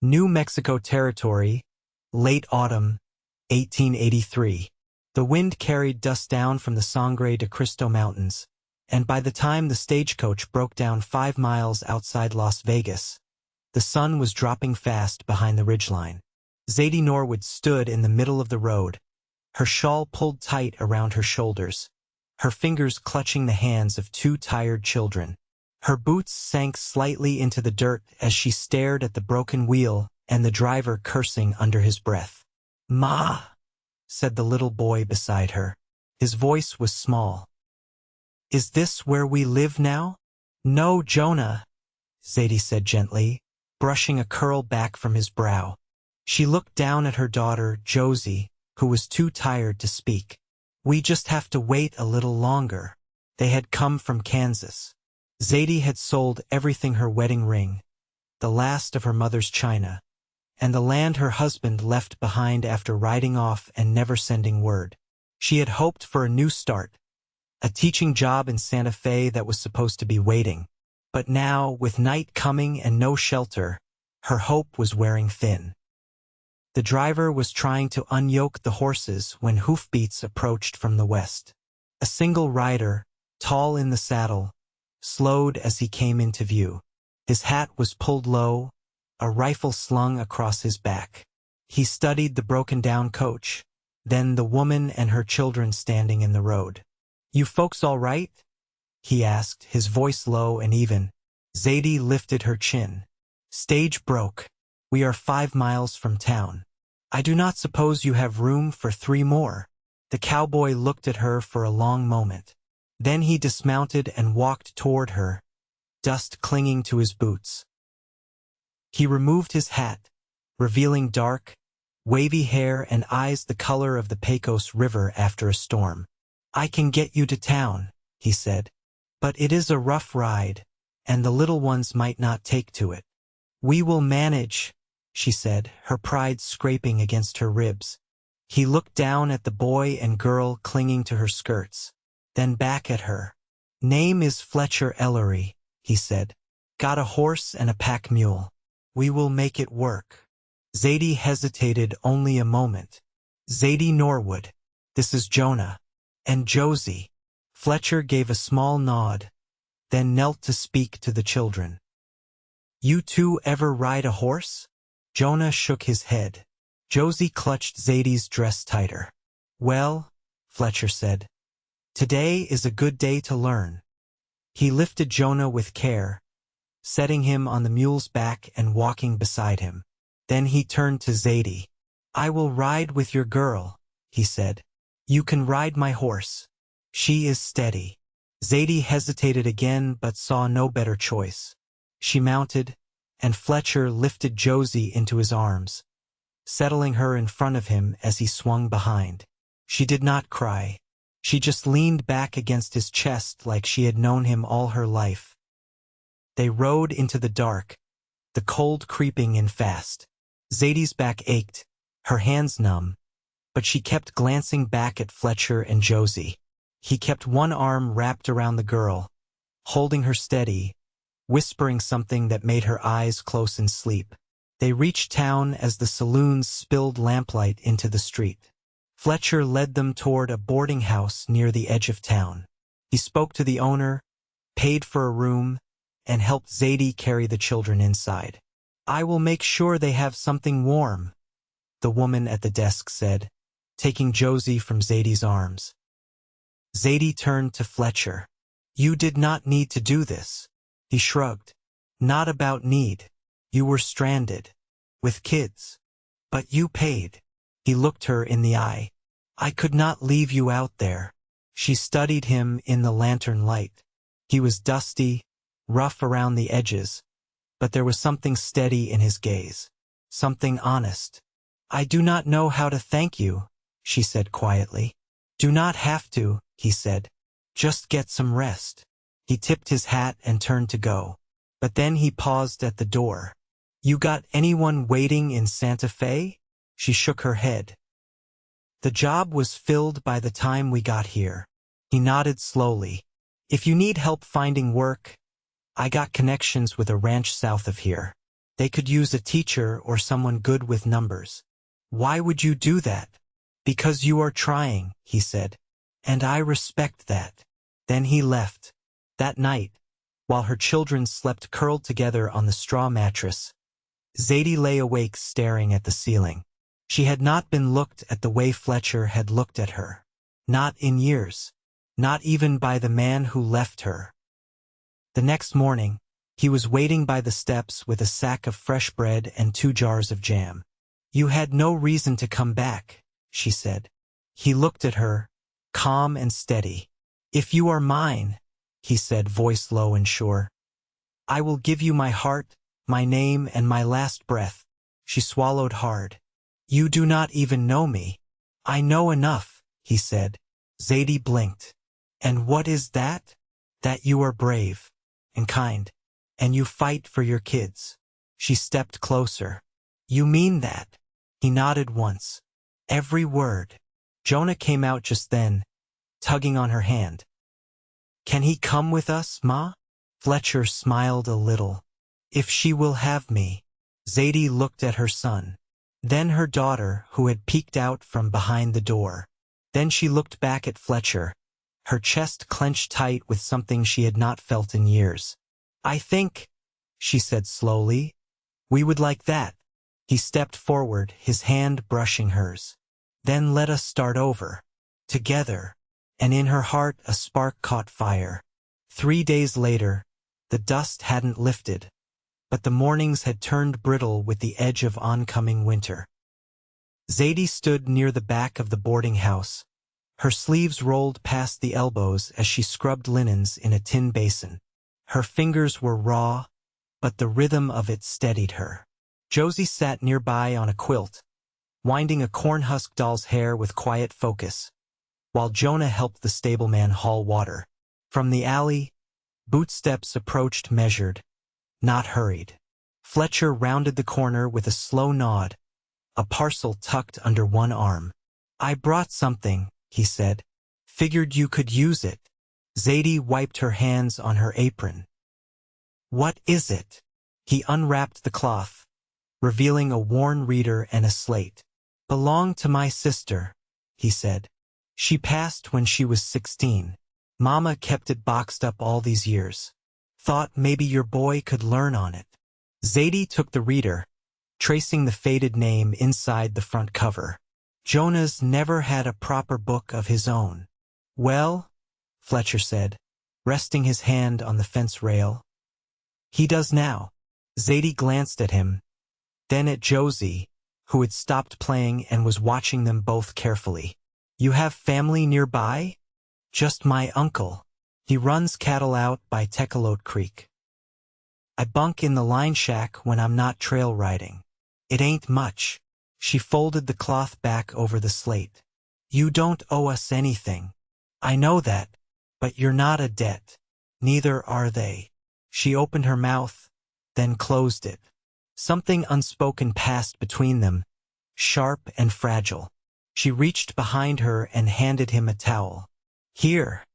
New Mexico Territory, late autumn, 1883. The wind carried dust down from the Sangre de Cristo Mountains, and by the time the stagecoach broke down 5 miles outside Las Vegas, the sun was dropping fast behind the ridgeline. Zadie Norwood stood in the middle of the road, her shawl pulled tight around her shoulders, her fingers clutching the hands of 2 tired children. Her boots sank slightly into the dirt as she stared at the broken wheel and the driver cursing under his breath. "Ma," said the little boy beside her. His voice was small. "Is this where we live now?" "No, Jonah," Zadie said gently, brushing a curl back from his brow. She looked down at her daughter, Josie, who was too tired to speak. "We just have to wait a little longer." They had come from Kansas. Zadie had sold everything: her wedding ring, the last of her mother's china, and the land her husband left behind after riding off and never sending word. She had hoped for a new start, a teaching job in Santa Fe that was supposed to be waiting. But now, with night coming and no shelter, her hope was wearing thin. The driver was trying to unyoke the horses when hoofbeats approached from the west. A single rider, tall in the saddle, slowed as he came into view. His hat was pulled low, a rifle slung across his back. He studied the broken-down coach, then the woman and her children standing in the road. "You folks all right?" he asked, his voice low and even. Zadie lifted her chin. "Stage broke. We are 5 miles from town. I do not suppose you have room for 3 more." The cowboy looked at her for a long moment. Then he dismounted and walked toward her, dust clinging to his boots. He removed his hat, revealing dark, wavy hair and eyes the color of the Pecos River after a storm. "I can get you to town," he said. "But it is a rough ride, and the little ones might not take to it." "We will manage," she said, her pride scraping against her ribs. He looked down at the boy and girl clinging to her skirts, then back at her. "Name is Fletcher Ellery," he said. "Got a horse and a pack mule. We will make it work." Zadie hesitated only a moment. "Zadie Norwood. This is Jonah. And Josie." Fletcher gave a small nod, then knelt to speak to the children. "You two ever ride a horse?" Jonah shook his head. Josie clutched Zadie's dress tighter. "Well," Fletcher said, "today is a good day to learn." He lifted Jonah with care, setting him on the mule's back and walking beside him. Then he turned to Zadie. "I will ride with your girl," he said. "You can ride my horse. She is steady." Zadie hesitated again but saw no better choice. She mounted, and Fletcher lifted Josie into his arms, settling her in front of him as he swung behind. She did not cry. She just leaned back against his chest like she had known him all her life. They rode into the dark, the cold creeping in fast. Zadie's back ached, her hands numb, but she kept glancing back at Fletcher and Josie. He kept one arm wrapped around the girl, holding her steady, whispering something that made her eyes close in sleep. They reached town as the saloons spilled lamplight into the street. Fletcher led them toward a boarding house near the edge of town. He spoke to the owner, paid for a room, and helped Zadie carry the children inside. "I will make sure they have something warm," the woman at the desk said, taking Josie from Zadie's arms. Zadie turned to Fletcher. "You did not need to do this." He shrugged. "Not about need. You were stranded, with kids. But you paid." He looked her in the eye. "I could not leave you out there." She studied him in the lantern light. He was dusty, rough around the edges, but there was something steady in his gaze, something honest. "I do not know how to thank you," she said quietly. "Do not have to," he said. "Just get some rest." He tipped his hat and turned to go. But then he paused at the door. "You got anyone waiting in Santa Fe?" She shook her head. "The job was filled by the time we got here." He nodded slowly. "If you need help finding work, I got connections with a ranch south of here. They could use a teacher or someone good with numbers. Why would you do that? Because you are trying, he said. And I respect that. Then he left. That night, while her children slept curled together on the straw mattress, Zadie lay awake staring at the ceiling. She had not been looked at the way Fletcher had looked at her. Not in years. Not even by the man who left her. The next morning, he was waiting by the steps with a sack of fresh bread and 2 jars of jam. You had no reason to come back, she said. He looked at her, calm and steady. If you are mine, he said, voice low and sure, I will give you my heart, my name, and my last breath. She swallowed hard. You do not even know me. I know enough, he said. Zadie blinked. And what is that? That you are brave and kind, and you fight for your kids. She stepped closer. You mean that? He nodded once. Every word. Jonah came out just then, tugging on her hand. Can he come with us, Ma? Fletcher smiled a little. If she will have me. Zadie looked at her son. Then her daughter, who had peeked out from behind the door. Then she looked back at Fletcher, her chest clenched tight with something she had not felt in years. I think, she said slowly, we would like that. He stepped forward, his hand brushing hers. Then let us start over. Together. And in her heart a spark caught fire. 3 days later, the dust hadn't lifted, but the mornings had turned brittle with the edge of oncoming winter. Zadie stood near the back of the boarding house. Her sleeves rolled past the elbows as she scrubbed linens in a tin basin. Her fingers were raw, but the rhythm of it steadied her. Josie sat nearby on a quilt, winding a cornhusk doll's hair with quiet focus, while Jonah helped the stableman haul water. From the alley, bootsteps approached measured, not hurried. Fletcher rounded the corner with a slow nod, a parcel tucked under one arm. I brought something, he said. Figured you could use it. Zadie wiped her hands on her apron. What is it? He unwrapped the cloth, revealing a worn reader and a slate. Belonged to my sister, he said. She passed when she was 16. Mama kept it boxed up all these years. Thought maybe your boy could learn on it. Zadie took the reader, tracing the faded name inside the front cover. Jonah's never had a proper book of his own. Well, Fletcher said, resting his hand on the fence rail. He does now. Zadie glanced at him, then at Josie, who had stopped playing and was watching them both carefully. You have family nearby? Just my uncle. He runs cattle out by Tecolote Creek. I bunk in the line shack when I'm not trail riding. It ain't much. She folded the cloth back over the slate. You don't owe us anything. I know that, but you're not a debt. Neither are they. She opened her mouth, then closed it. Something unspoken passed between them, sharp and fragile. She reached behind her and handed him a towel. Here,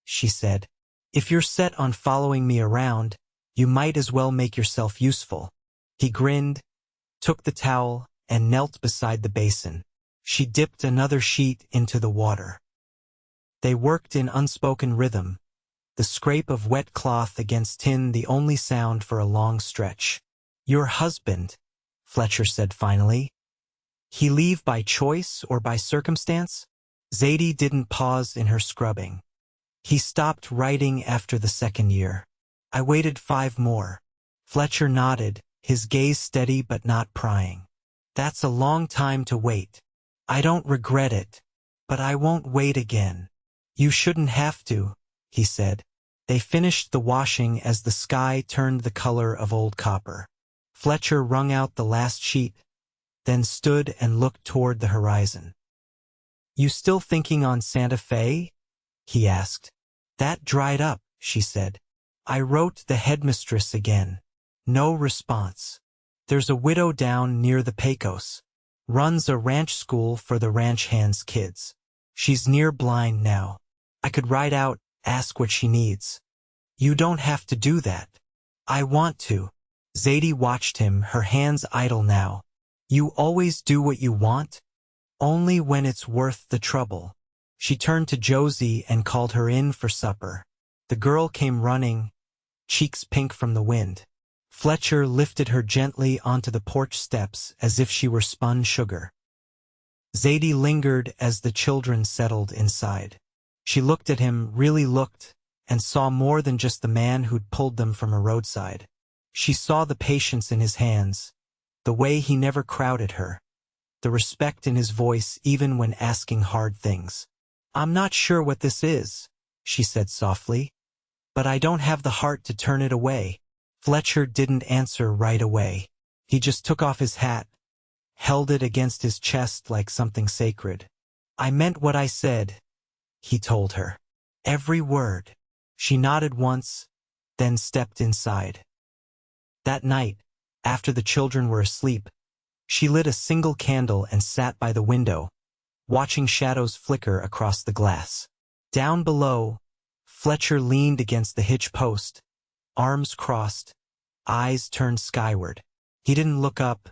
she said. If you're set on following me around, you might as well make yourself useful. He grinned, took the towel, and knelt beside the basin. She dipped another sheet into the water. They worked in unspoken rhythm, the scrape of wet cloth against tin the only sound for a long stretch. Your husband, Fletcher said finally. He leave by choice or by circumstance? Zadie didn't pause in her scrubbing. He stopped writing after the 2nd year. I waited 5 more. Fletcher nodded, his gaze steady but not prying. That's a long time to wait. I don't regret it, but I won't wait again. You shouldn't have to, he said. They finished the washing as the sky turned the color of old copper. Fletcher wrung out the last sheet, then stood and looked toward the horizon. You still thinking on Santa Fe? He asked. That dried up, she said. I wrote the headmistress again. No response. There's a widow down near the Pecos. Runs a ranch school for the ranch hands' kids. She's near blind now. I could write out, ask what she needs. You don't have to do that. I want to. Zadie watched him, her hands idle now. You always do what you want? Only when it's worth the trouble. She turned to Josie and called her in for supper. The girl came running, cheeks pink from the wind. Fletcher lifted her gently onto the porch steps as if she were spun sugar. Zadie lingered as the children settled inside. She looked at him, really looked, and saw more than just the man who'd pulled them from a roadside. She saw the patience in his hands, the way he never crowded her, the respect in his voice even when asking hard things. I'm not sure what this is, she said softly, but I don't have the heart to turn it away. Fletcher didn't answer right away. He just took off his hat, held it against his chest like something sacred. I meant what I said, he told her. Every word. She nodded once, then stepped inside. That night, after the children were asleep, she lit a single candle and sat by the window, watching shadows flicker across the glass. Down below, Fletcher leaned against the hitch post, arms crossed, eyes turned skyward. He didn't look up,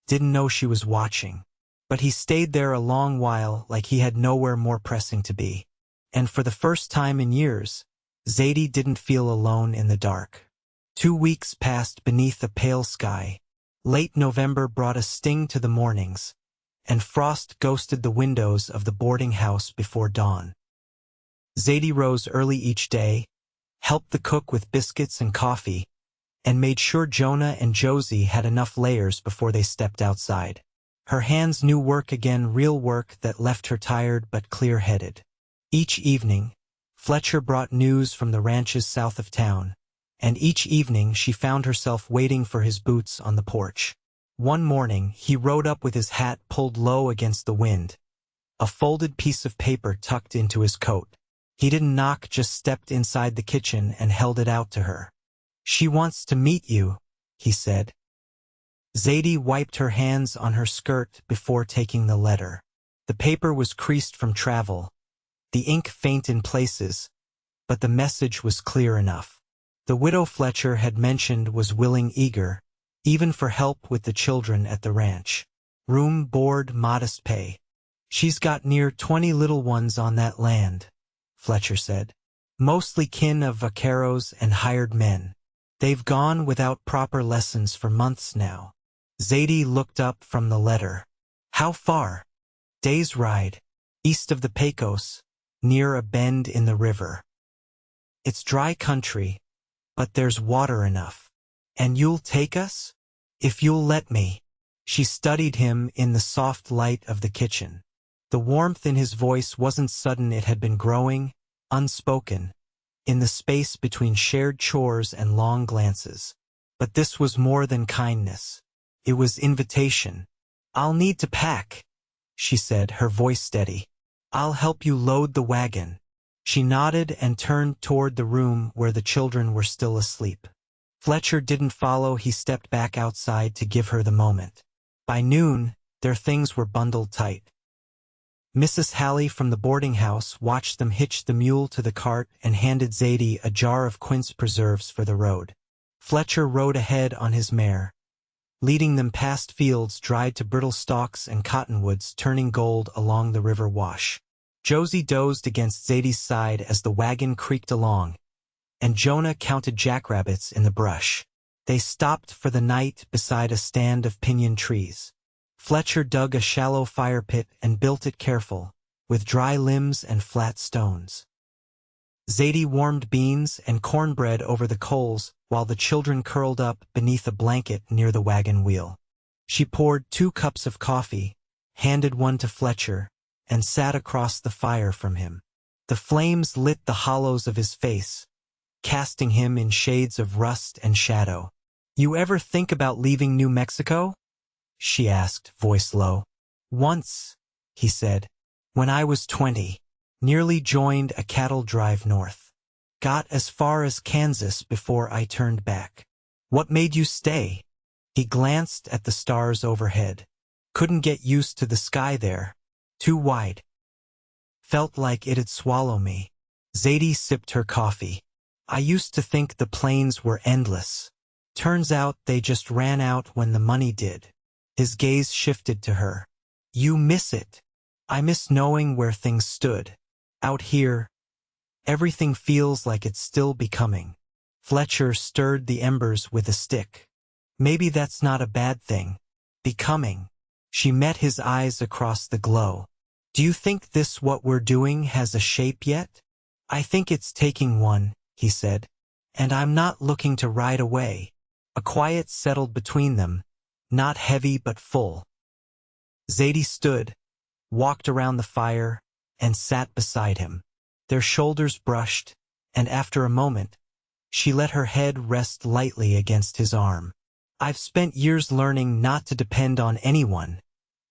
didn't know she was watching, but he stayed there a long while like he had nowhere more pressing to be. And for the first time in years, Zadie didn't feel alone in the dark. 2 weeks passed beneath a pale sky. Late November brought a sting to the mornings, and frost ghosted the windows of the boarding house before dawn. Zadie rose early each day, helped the cook with biscuits and coffee, and made sure Jonah and Josie had enough layers before they stepped outside. Her hands knew work again, real work that left her tired but clear-headed. Each evening, Fletcher brought news from the ranches south of town, and each evening she found herself waiting for his boots on the porch. One morning, he rode up with his hat pulled low against the wind, a folded piece of paper tucked into his coat. He didn't knock, just stepped inside the kitchen and held it out to her. She wants to meet you, he said. Zadie wiped her hands on her skirt before taking the letter. The paper was creased from travel, the ink faint in places, but the message was clear enough. The widow Fletcher had mentioned was willing, eager, even for help with the children at the ranch. Room, board, modest pay. She's got near 20 little ones on that land, Fletcher said. Mostly kin of vaqueros and hired men. They've gone without proper lessons for months now. Zadie looked up from the letter. How far? Day's ride. East of the Pecos, near a bend in the river. It's dry country, but there's water enough. And you'll take us? If you'll let me. She studied him in the soft light of the kitchen. The warmth in his voice wasn't sudden, it had been growing, unspoken, in the space between shared chores and long glances. But this was more than kindness. It was invitation. I'll need to pack, she said, her voice steady. I'll help you load the wagon. She nodded and turned toward the room where the children were still asleep. Fletcher didn't follow, he stepped back outside to give her the moment. By noon, their things were bundled tight. Mrs. Hallie from the boarding house watched them hitch the mule to the cart and handed Zadie a jar of quince preserves for the road. Fletcher rode ahead on his mare, leading them past fields dried to brittle stalks and cottonwoods turning gold along the river wash. Josie dozed against Zadie's side as the wagon creaked along, and Jonah counted jackrabbits in the brush. They stopped for the night beside a stand of pinyon trees. Fletcher dug a shallow fire pit and built it careful, with dry limbs and flat stones. Zadie warmed beans and cornbread over the coals while the children curled up beneath a blanket near the wagon wheel. She poured 2 cups of coffee, handed one to Fletcher, and sat across the fire from him. The flames lit the hollows of his face, casting him in shades of rust and shadow. You ever think about leaving New Mexico? She asked, voice low. Once, he said, when I was 20, nearly joined a cattle drive north. Got as far as Kansas before I turned back. What made you stay? He glanced at the stars overhead. Couldn't get used to the sky there. Too wide. Felt like it'd swallow me. Zadie sipped her coffee. I used to think the plains were endless. Turns out they just ran out when the money did. His gaze shifted to her. You miss it. I miss knowing where things stood. Out here, everything feels like it's still becoming. Fletcher stirred the embers with a stick. Maybe that's not a bad thing. Becoming. She met his eyes across the glow. Do you think this what we're doing has a shape yet? I think it's taking one, he said. And I'm not looking to ride away. A quiet settled between them, not heavy but full. Zadie stood, walked around the fire, and sat beside him. Their shoulders brushed, and after a moment, she let her head rest lightly against his arm. I've spent years learning not to depend on anyone,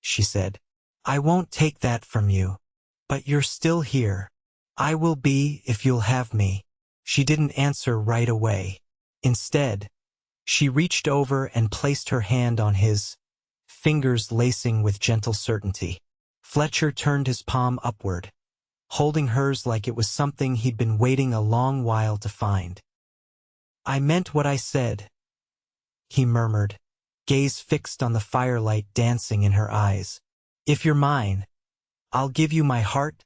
she said. I won't take that from you. But you're still here. I will be if you'll have me. She didn't answer right away. Instead, she reached over and placed her hand on his, fingers lacing with gentle certainty. Fletcher turned his palm upward, holding hers like it was something he'd been waiting a long while to find. I meant what I said, he murmured, gaze fixed on the firelight dancing in her eyes. If you're mine, I'll give you my heart,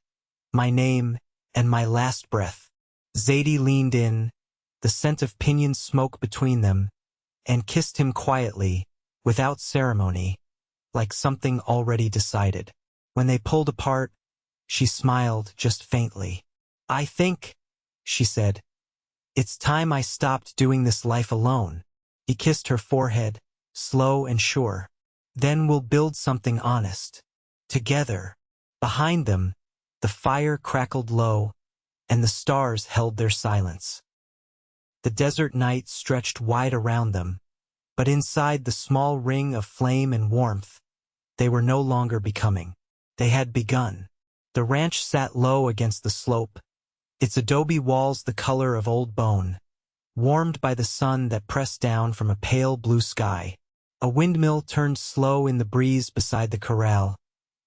my name, and my last breath. Zadie leaned in, the scent of pinyon smoke between them, and kissed him quietly, without ceremony, like something already decided. When they pulled apart, she smiled just faintly. I think, she said, it's time I stopped doing this life alone. He kissed her forehead, slow and sure. Then we'll build something honest. Together. Behind them, the fire crackled low, and the stars held their silence. The desert night stretched wide around them, but inside the small ring of flame and warmth, they were no longer becoming. They had begun. The ranch sat low against the slope, its adobe walls the color of old bone, warmed by the sun that pressed down from a pale blue sky. A windmill turned slow in the breeze beside the corral,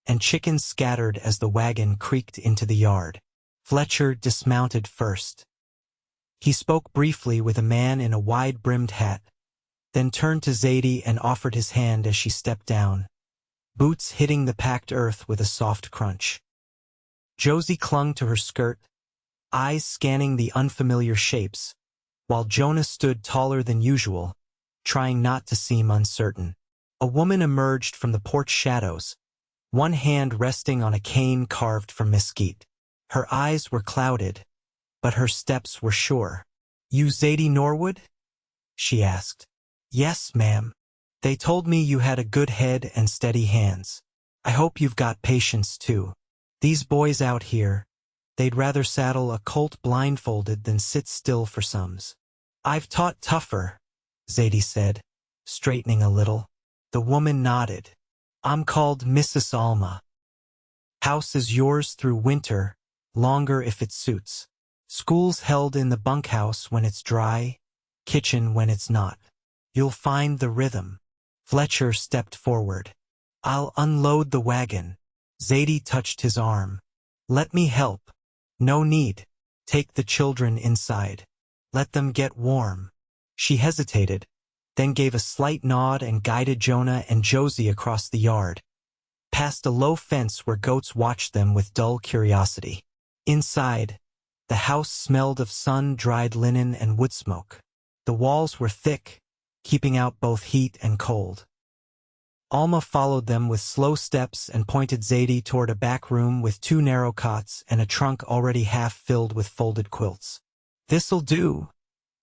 and chickens scattered as the wagon creaked into the yard. Fletcher dismounted first. He spoke briefly with a man in a wide-brimmed hat, then turned to Zadie and offered his hand as she stepped down, boots hitting the packed earth with a soft crunch. Josie clung to her skirt, eyes scanning the unfamiliar shapes, while Jonah stood taller than usual, trying not to seem uncertain. A woman emerged from the porch shadows, one hand resting on a cane carved from mesquite. Her eyes were clouded, but her steps were sure. You Zadie Norwood? She asked. Yes, ma'am. They told me you had a good head and steady hands. I hope you've got patience, too. These boys out here, they'd rather saddle a colt blindfolded than sit still for sums. I've taught tougher, Zadie said, straightening a little. The woman nodded. I'm called Mrs. Alma. House is yours through winter, longer if it suits. School's held in the bunkhouse when it's dry, kitchen when it's not. You'll find the rhythm. Fletcher stepped forward. I'll unload the wagon. Zadie touched his arm. Let me help. No need. Take the children inside. Let them get warm. She hesitated, then gave a slight nod and guided Jonah and Josie across the yard, past a low fence where goats watched them with dull curiosity. Inside, the house smelled of sun-dried linen and wood smoke. The walls were thick, keeping out both heat and cold. Alma followed them with slow steps and pointed Zadie toward a back room with 2 narrow cots and a trunk already half filled with folded quilts. This'll do,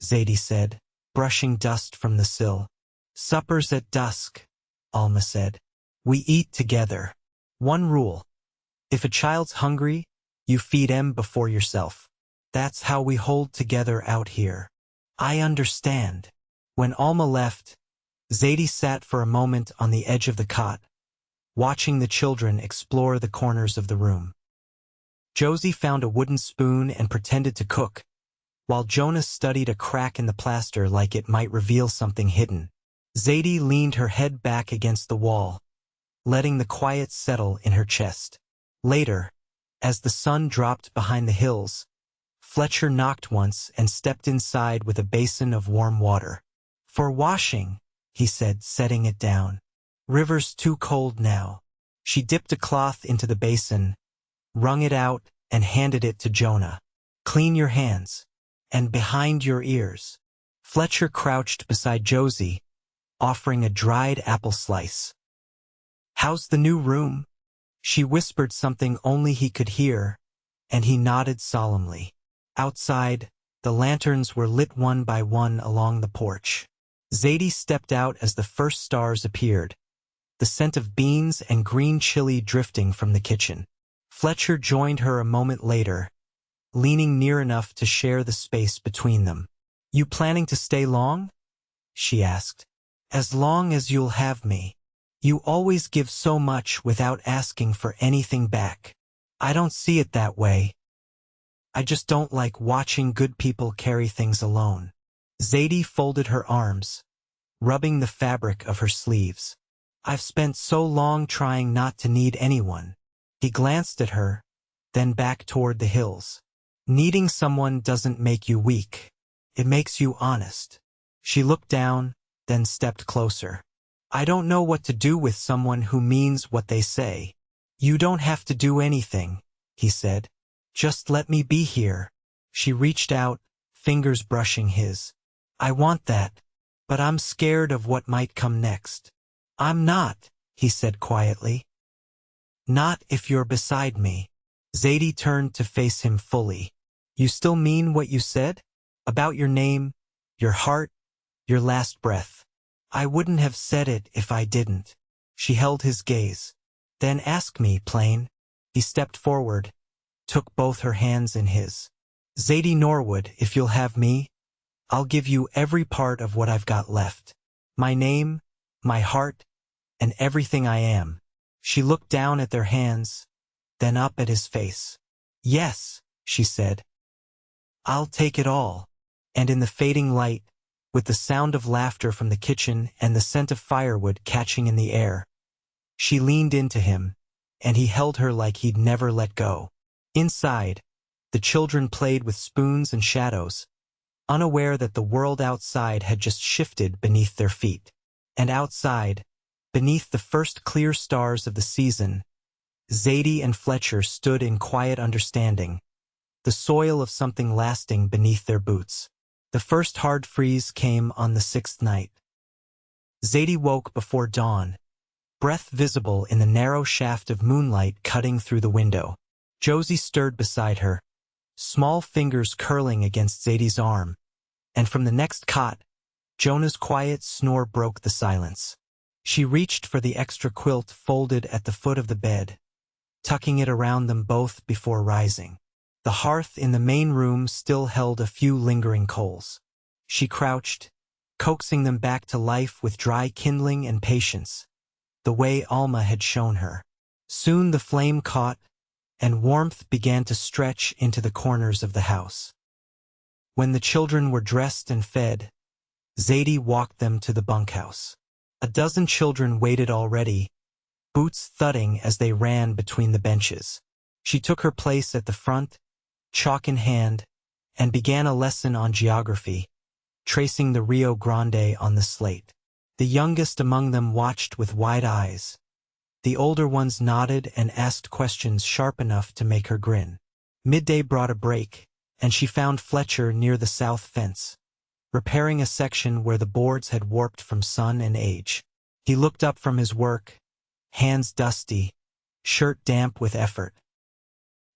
Zadie said, brushing dust from the sill. Supper's at dusk, Alma said. We eat together. One rule. If a child's hungry, you feed him before yourself. That's how we hold together out here. I understand. When Alma left, Zadie sat for a moment on the edge of the cot, watching the children explore the corners of the room. Josie found a wooden spoon and pretended to cook, while Jonas studied a crack in the plaster like it might reveal something hidden. Zadie leaned her head back against the wall, letting the quiet settle in her chest. Later, as the sun dropped behind the hills, Fletcher knocked once and stepped inside with a basin of warm water. For washing, he said, setting it down. River's too cold now. She dipped a cloth into the basin, wrung it out, and handed it to Jonah. Clean your hands. And behind your ears. Fletcher crouched beside Josie, offering a dried apple slice. How's the new room? She whispered something only he could hear, and he nodded solemnly. Outside, the lanterns were lit one by one along the porch. Zadie stepped out as the first stars appeared, the scent of beans and green chili drifting from the kitchen. Fletcher joined her a moment later, leaning near enough to share the space between them. You planning to stay long? She asked. As long as you'll have me. You always give so much without asking for anything back. I don't see it that way. I just don't like watching good people carry things alone. Zadie folded her arms, rubbing the fabric of her sleeves. I've spent so long trying not to need anyone. He glanced at her, then back toward the hills. Needing someone doesn't make you weak. It makes you honest. She looked down, then stepped closer. I don't know what to do with someone who means what they say. You don't have to do anything, he said. Just let me be here. She reached out, fingers brushing his. I want that, but I'm scared of what might come next. I'm not, he said quietly. Not if you're beside me. Zadie turned to face him fully. You still mean what you said? About your name, your heart, your last breath. I wouldn't have said it if I didn't. She held his gaze. Then ask me, plain. He stepped forward, took both her hands in his. Zadie Norwood, if you'll have me, I'll give you every part of what I've got left. My name, my heart, and everything I am. She looked down at their hands, then up at his face. Yes, she said. I'll take it all. And in the fading light, with the sound of laughter from the kitchen and the scent of firewood catching in the air, she leaned into him, and he held her like he'd never let go. Inside, the children played with spoons and shadows, unaware that the world outside had just shifted beneath their feet. And outside, beneath the first clear stars of the season, Zadie and Fletcher stood in quiet understanding, the soil of something lasting beneath their boots. The first hard freeze came on the 6th night. Zadie woke before dawn, breath visible in the narrow shaft of moonlight cutting through the window. Josie stirred beside her, small fingers curling against Zadie's arm, and from the next cot, Jonah's quiet snore broke the silence. She reached for the extra quilt folded at the foot of the bed, tucking it around them both before rising. The hearth in the main room still held a few lingering coals. She crouched, coaxing them back to life with dry kindling and patience, the way Alma had shown her. Soon the flame caught, and warmth began to stretch into the corners of the house. When the children were dressed and fed, Zadie walked them to the bunkhouse. A dozen children waited already, boots thudding as they ran between the benches. She took her place at the front, chalk in hand, and began a lesson on geography, tracing the Rio Grande on the slate. The youngest among them watched with wide eyes. The older ones nodded and asked questions sharp enough to make her grin. Midday brought a break, and she found Fletcher near the south fence, repairing a section where the boards had warped from sun and age. He looked up from his work, hands dusty, shirt damp with effort.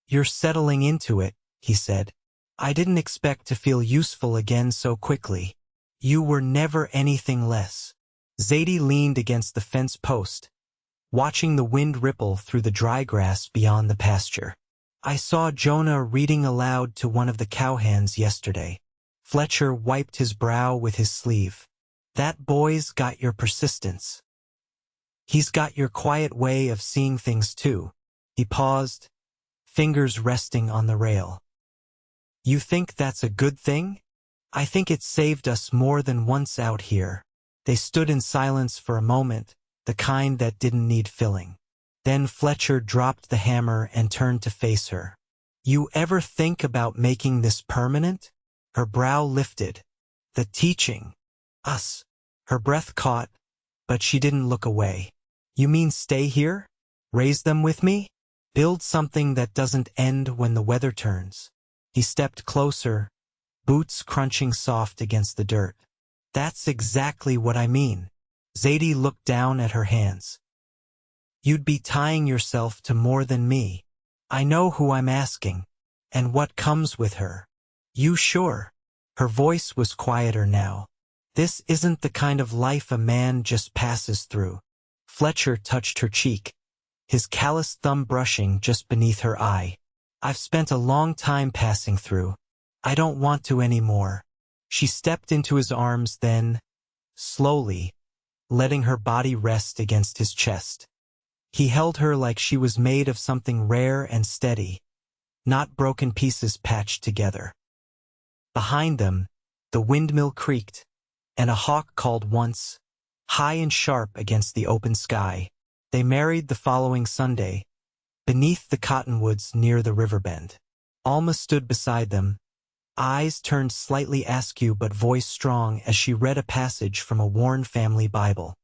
You're settling into it, he said. I didn't expect to feel useful again so quickly. You were never anything less. Zadie leaned against the fence post, watching the wind ripple through the dry grass beyond the pasture. I saw Jonah reading aloud to one of the cowhands yesterday. Fletcher wiped his brow with his sleeve. That boy's got your persistence. He's got your quiet way of seeing things too. He paused, fingers resting on the rail. You think that's a good thing? I think it saved us more than once out here. They stood in silence for a moment, the kind that didn't need filling. Then Fletcher dropped the hammer and turned to face her. You ever think about making this permanent? Her brow lifted. The teaching. Us. Her breath caught, but she didn't look away. You mean stay here? Raise them with me? Build something that doesn't end when the weather turns. He stepped closer, boots crunching soft against the dirt. That's exactly what I mean. Zadie looked down at her hands. You'd be tying yourself to more than me. I know who I'm asking, and what comes with her. You sure? Her voice was quieter now. This isn't the kind of life a man just passes through. Fletcher touched her cheek, his calloused thumb brushing just beneath her eye. I've spent a long time passing through. I don't want to anymore. She stepped into his arms then, slowly, letting her body rest against his chest. He held her like she was made of something rare and steady, not broken pieces patched together. Behind them, the windmill creaked, and a hawk called once, high and sharp against the open sky. They married the following Sunday, beneath the cottonwoods near the river bend. Alma stood beside them, eyes turned slightly askew but voice strong as she read a passage from a worn family Bible.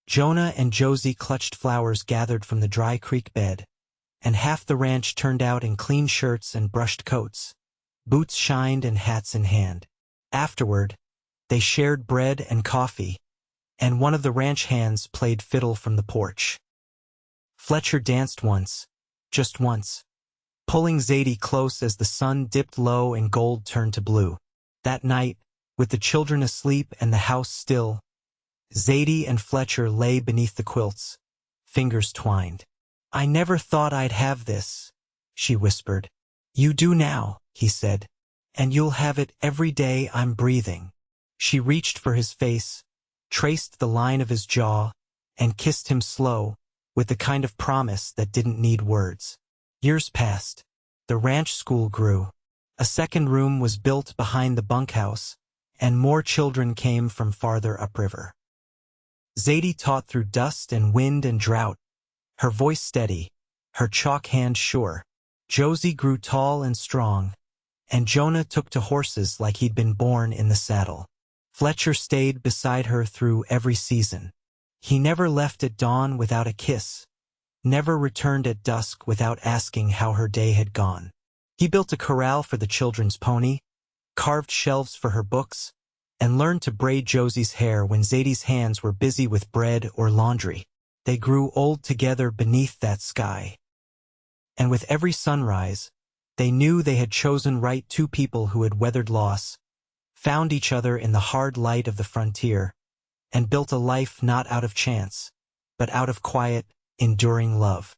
Jonah and Josie clutched flowers gathered from the dry creek bed, and half the ranch turned out in clean shirts and brushed coats, boots shined and hats in hand. Afterward, they shared bread and coffee, and one of the ranch hands played fiddle from the porch. Fletcher danced once, just once, pulling Zadie close as the sun dipped low and gold turned to blue. That night, with the children asleep and the house still, Zadie and Fletcher lay beneath the quilts, fingers twined. I never thought I'd have this, she whispered. You do now, he said, and you'll have it every day I'm breathing. She reached for his face, traced the line of his jaw, and kissed him slow, with the kind of promise that didn't need words. Years passed. The ranch school grew. A second room was built behind the bunkhouse, and more children came from farther upriver. Zadie taught through dust and wind and drought, her voice steady, her chalk hand sure. Josie grew tall and strong, and Jonah took to horses like he'd been born in the saddle. Fletcher stayed beside her through every season. He never left at dawn without a kiss, never returned at dusk without asking how her day had gone. He built a corral for the children's pony, carved shelves for her books, and learned to braid Josie's hair when Zadie's hands were busy with bread or laundry. They grew old together beneath that sky. And with every sunrise, they knew they had chosen right, two people who had weathered loss, found each other in the hard light of the frontier, and built a life not out of chance, but out of quiet, enduring love.